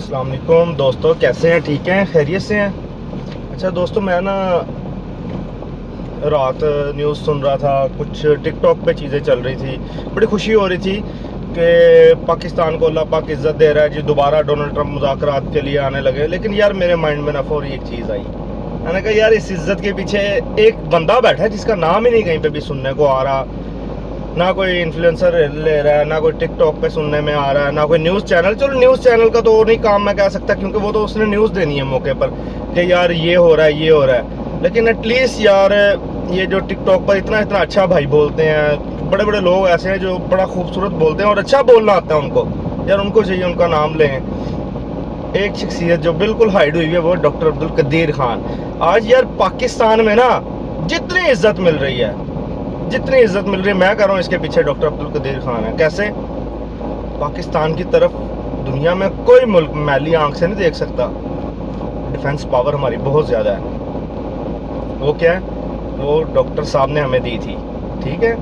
अस्सलाम वालेकुम दोस्तों, कैसे हैं? ठीक हैं, खैरियत से हैं? अच्छा दोस्तों, मैं ना रात न्यूज़ सुन रहा था, कुछ टिकटॉक पे चीज़ें चल रही थी। बड़ी खुशी हो रही थी कि पाकिस्तान को अल्लाह पाक इज़्ज़त दे रहा है जी, दोबारा डोनाल्ड ट्रंप मुज़ाकरात के लिए आने लगे। लेकिन यार मेरे माइंड में ना फौरी एक चीज़ आई। मैंने कहा यार इस इज़्ज़त के पीछे एक बंदा बैठा है जिसका नाम ही नहीं कहीं पे भी सुनने को आ रहा, ना कोई इन्फ्लुएंसर ले रहा है, ना कोई टिकटॉक पे सुनने में आ रहा है, ना कोई न्यूज़ चैनल। चलो न्यूज़ चैनल का तो नहीं काम मैं कह सकता, क्योंकि वो तो उसने न्यूज़ देनी है मौके पर कि यार ये हो रहा है, ये हो रहा है। लेकिन एटलीस्ट यार ये जो टिकटॉक पर इतना इतना अच्छा भाई बोलते हैं, बड़े बड़े लोग ऐसे हैं जो बड़ा खूबसूरत बोलते हैं और अच्छा बोलना आता है उनको, यार उनको चाहिए उनका नाम लें। एक शख्सियत जो बिल्कुल हाइड हुई है वो डॉक्टर अब्दुल कदीर खान। आज यार पाकिस्तान में ना जितनी इज्जत मिल रही है, जितनी इज्जत मिल रही है, मैं कह रहा हूँ इसके पीछे डॉक्टर अब्दुल कदीर खान है। कैसे? पाकिस्तान की तरफ दुनिया में कोई मुल्क मैली आंख से नहीं देख सकता। डिफेंस पावर हमारी बहुत ज़्यादा है। वो क्या है? वो डॉक्टर साहब ने हमें दी थी, ठीक है।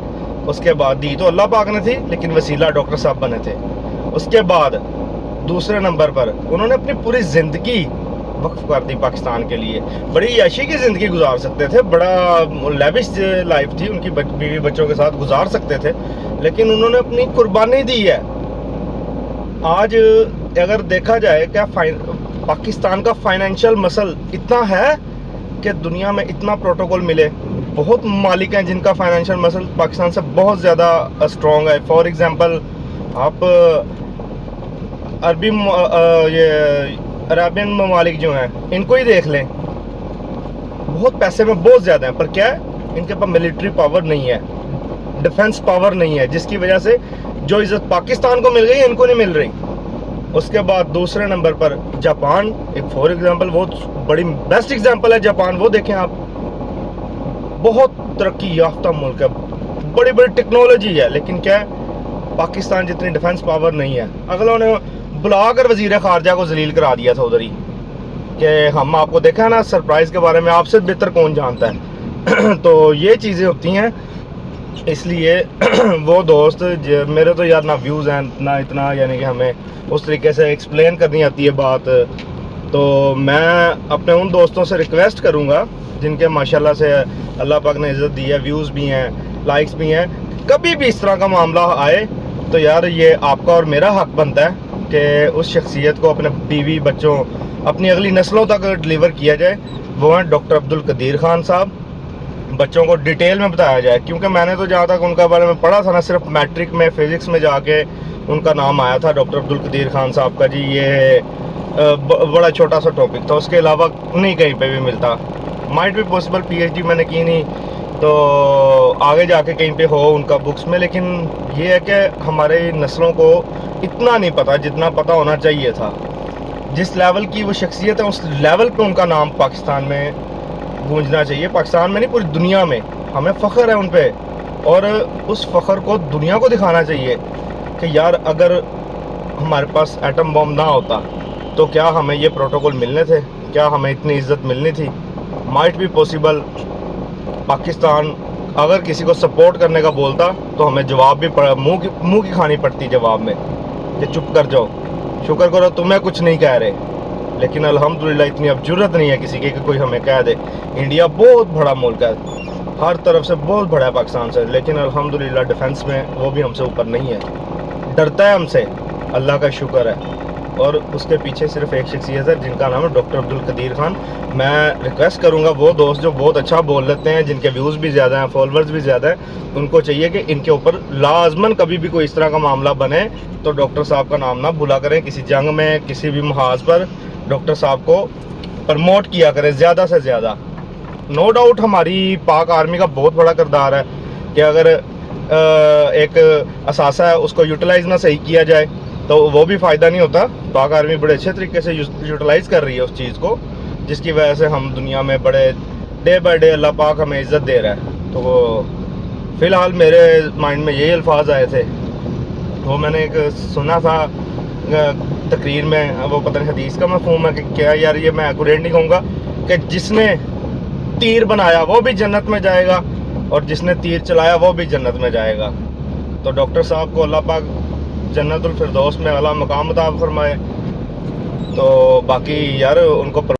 उसके बाद दी तो अल्लाह पाक ने थी, लेकिन वसीला डॉक्टर साहब बने थे। उसके बाद दूसरे नंबर पर उन्होंने अपनी पूरी ज़िंदगी वक्फ कर दी पाकिस्तान के लिए। बड़ी याशी की ज़िंदगी गुजार सकते थे, बड़ा लेविश लाइफ थी उनकी, बीवी बच्चों के साथ गुजार सकते थे, लेकिन उन्होंने अपनी कुर्बानी दी है। आज अगर देखा जाए क्या पाकिस्तान का फाइनेंशियल मसल इतना है कि दुनिया में इतना प्रोटोकॉल मिले। बहुत मालिक हैं जिनका फाइनेंशियल मसल पाकिस्तान से बहुत ज़्यादा स्ट्रॉन्ग है। फॉर एग्ज़ाम्पल आप ये अरबियन ममालिक जो हैं इनको ही देख लें, बहुत पैसे में बहुत ज़्यादा हैं, पर क्या है, इनके पास मिलिट्री पावर नहीं है, डिफेंस पावर नहीं है, जिसकी वजह से जो इज़्ज़त पाकिस्तान को मिल गई इनको नहीं मिल रही। उसके बाद दूसरे नंबर पर जापान, एक फॉर एग्जांपल, वो बड़ी बेस्ट एग्जांपल है जापान। वो देखें आप, बहुत तरक्की याफ्ता मुल्क है, बड़ी बड़ी टेक्नोलॉजी है, लेकिन क्या है, पाकिस्तान जितनी डिफेंस पावर नहीं है। अगलों ने बुलाकर वज़ीर ख़ारजा को जलील करा दिया था उधर ही कि हम आपको देखा ना, सरप्राइज़ के बारे में आपसे बेहतर कौन जानता है। तो ये चीज़ें होती हैं, इसलिए वो दोस्त मेरे तो यार ना व्यूज़ हैं ना इतना, यानी कि हमें उस तरीके से एक्सप्लेन करनी आती है बात। तो मैं अपने उन दोस्तों से रिक्वेस्ट करूँगा जिनके माशाल्लाह से अल्लाह पाक ने इज़्ज़त दी है, व्यूज़ भी हैं, लाइक्स भी हैं, कभी भी इस तरह का मामला आए तो यार ये आपका और मेरा हक बनता है कि उस शख्सियत को अपने बीवी बच्चों, अपनी अगली नस्लों तक डिलीवर किया जाए। वो हैं डॉक्टर अब्दुल कदीर खान साहब। बच्चों को डिटेल में बताया जाए, क्योंकि मैंने तो जहाँ तक उनके बारे में पढ़ा था ना, सिर्फ मैट्रिक में फ़िज़िक्स में जाके उनका नाम आया था डॉक्टर अब्दुल कदीर खान साहब का जी। ये बड़ा छोटा सा टॉपिक था, उसके अलावा नहीं कहीं पे भी मिलता। माइट भी पॉसिबल पीएचडी मैंने की नहीं तो आगे जाके कहीं पे हो उनका बुक्स में, लेकिन ये है कि हमारे नस्लों को इतना नहीं पता जितना पता होना चाहिए था। जिस लेवल की वो शख्सियत है उस लेवल पे उनका नाम पाकिस्तान में गूंजना चाहिए। पाकिस्तान में नहीं, पूरी दुनिया में हमें फ़ख्र है उन पे, और उस फ़ख्र को दुनिया को दिखाना चाहिए कि यार अगर हमारे पास एटम बम ना होता तो क्या हमें ये प्रोटोकॉल मिलने थे, क्या हमें इतनी इज़्ज़त मिलनी थी। माइट भी पॉसिबल पाकिस्तान अगर किसी को सपोर्ट करने का बोलता तो हमें जवाब भी मुँह की खानी पड़ती जवाब में कि चुप कर जाओ, शुक्र करो तुम्हें कुछ नहीं कह रहे। लेकिन अल्हम्दुलिल्लाह इतनी अब जरूरत नहीं है किसी की कि कोई हमें कह दे। इंडिया बहुत बड़ा मुल्क है, हर तरफ से बहुत बड़ा है पाकिस्तान से, लेकिन अल्हम्दुलिल्लाह डिफेंस में वो भी हमसे ऊपर नहीं है, डरता है हमसे, अल्लाह का शुक्र है। और उसके पीछे सिर्फ एक शख्सियत है जिनका नाम है डॉक्टर अब्दुल कदीर खान। मैं रिक्वेस्ट करूंगा वो दोस्त जो बहुत अच्छा बोल लेते हैं, जिनके व्यूज़ भी ज़्यादा हैं, फॉलोअर्स भी ज़्यादा हैं, उनको चाहिए कि इनके ऊपर लाजमन कभी भी कोई इस तरह का मामला बने तो डॉक्टर साहब का नाम ना भुला करें। किसी जंग में, किसी भी महाज पर डॉक्टर साहब को प्रमोट किया करें ज़्यादा से ज़्यादा। नो डाउट हमारी पाक आर्मी का बहुत बड़ा किरदार है कि अगर एक असासा है उसको यूटिलाइज़ ना सही किया जाए तो वो भी फ़ायदा नहीं होता। पाक आर्मी बड़े अच्छे तरीके से यूटिलाइज़ कर रही है उस चीज़ को, जिसकी वजह से हम दुनिया में बड़े डे बाय डे अल्लाह पाक हमें इज़्ज़त दे रहा है। तो वो फ़िलहाल मेरे माइंड में यही अल्फाज आए थे। वो मैंने एक सुना था तकरीर में, वो पता नहीं हदीस का मफ़हूम है कि क्या, यार ये मैं एक्यूरेट नहीं कहूँगा, कि जिसने तीर बनाया वो भी जन्नत में जाएगा और जिसने तीर चलाया वो भी जन्नत में जाएगा। तो डॉक्टर साहब को अल्लाह पाक जन्नतुल फिरदौस में आला मकाम अता फरमाए। تو باقی یار ان کو